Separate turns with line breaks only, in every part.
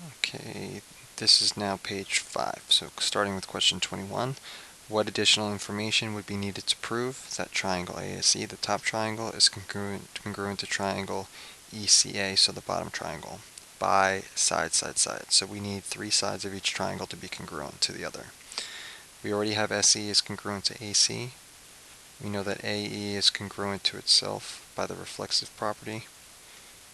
Okay, this is now page 5. So starting with question 21, what additional information would be needed to prove that triangle ASE, the top triangle, is congruent to triangle ECA, so the bottom triangle, by side. So we need 3 sides of each triangle to be congruent to the other. We already have SE is congruent to AC. We know that AE is congruent to itself by the reflexive property.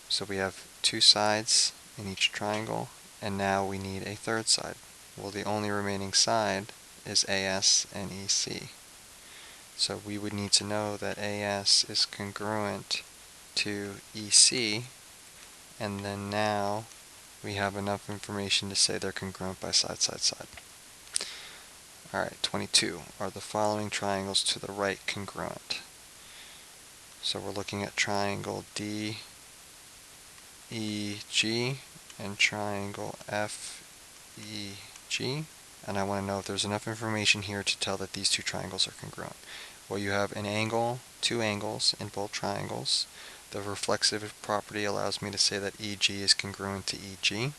So we have 2 sides in each triangle, and now we need a third side. Well, the only remaining side is AS and EC. So we would need to know that AS is congruent to EC, and then now we have enough information to say they're congruent by side. Alright, 22. Are the following triangles to the right congruent? So we're looking at triangle DEG and triangle FEG, and I want to know if there's enough information here to tell that these 2 triangles are congruent. Well, you have an angle, 2 angles in both triangles. The reflexive property allows me to say that EG is congruent to EG.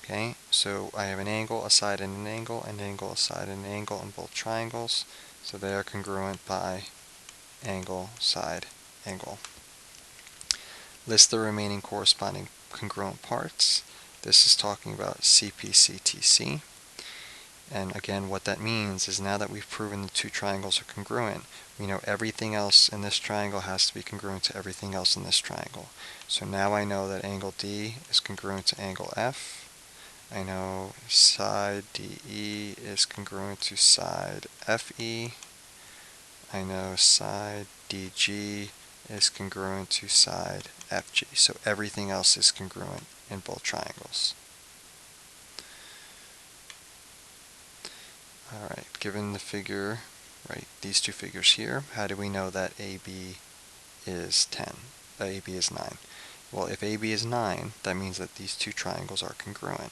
Okay, so I have an angle, a side, and an angle, a side, and an angle in both triangles, so they are congruent by angle, side, angle. List the remaining corresponding congruent parts. This is talking about CPCTC. And again, what that means is now that we've proven the 2 triangles are congruent, we know everything else in this triangle has to be congruent to everything else in this triangle. So now I know that angle D is congruent to angle F. I know side DE is congruent to side FE. I know side DG is congruent to side FG. So everything else is congruent in both triangles. Alright, given the figure, right, these 2 figures here, how do we know that AB is 10? AB is 9. Well, if AB is 9, that means that these 2 triangles are congruent,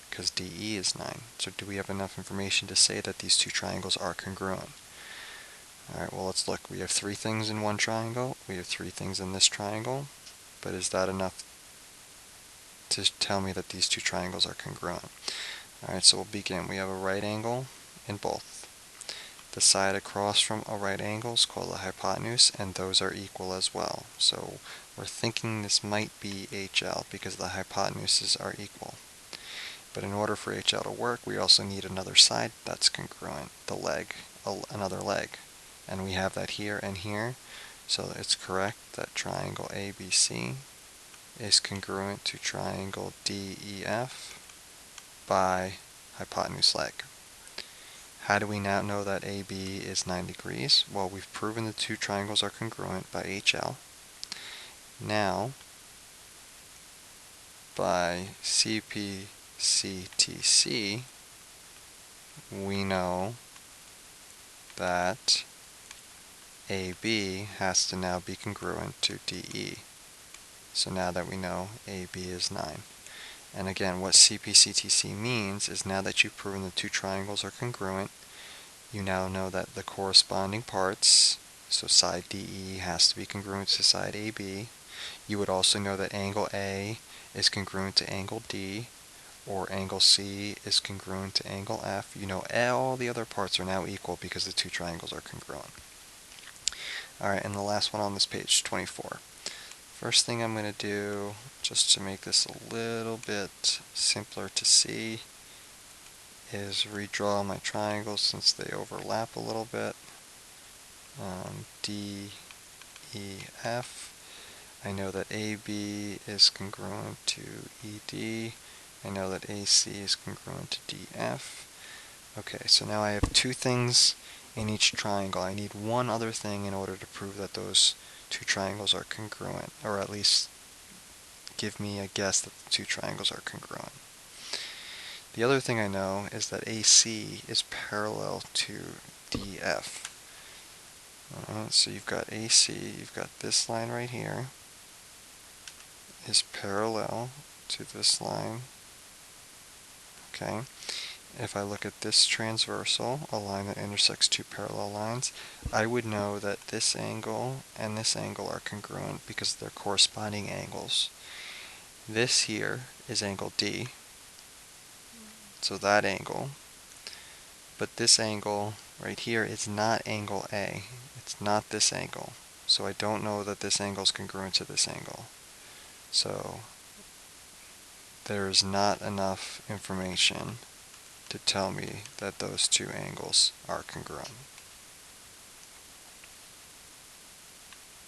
because DE is 9. So do we have enough information to say that these 2 triangles are congruent? Alright, well, let's look. We have 3 things in one triangle. We have 3 things in this triangle. But is that enough to tell me that these 2 triangles are congruent? Alright, so we'll begin. We have a right angle in both. The side across from a right angle is called a hypotenuse, and those are equal as well. So we're thinking this might be HL because the hypotenuses are equal. But in order for HL to work, we also need another side that's congruent, the leg, another leg. And we have that here and here, so it's correct that triangle ABC is congruent to triangle DEF by hypotenuse leg. How do we now know that AB is 9 degrees? Well, we've proven the 2 triangles are congruent by HL. Now, by CPCTC, we know that AB has to now be congruent to DE. So now that we know AB is 9. And again, what CPCTC means is now that you've proven the 2 triangles are congruent, you now know that the corresponding parts, so side DE has to be congruent to side AB. You would also know that angle A is congruent to angle D, or angle C is congruent to angle F. You know all the other parts are now equal because the 2 triangles are congruent. Alright, and the last one on this page, 24. First thing I'm going to do, just to make this a little bit simpler to see, is redraw my triangles since they overlap a little bit. D, E, F. I know that AB is congruent to ED. I know that AC is congruent to DF. Okay, so now I have 2 things in each triangle. I need one other thing in order to prove that those 2 triangles are congruent, or at least give me a guess that the 2 triangles are congruent. The other thing I know is that AC is parallel to DF. So you've got AC, you've got this line right here is parallel to this line. Okay. If I look at this transversal, a line that intersects 2 parallel lines, I would know that this angle and this angle are congruent because they're corresponding angles. This here is angle D, so that angle. But this angle right here is not angle A. It's not this angle. So I don't know that this angle is congruent to this angle. So there's not enough information to tell me that those two angles are congruent.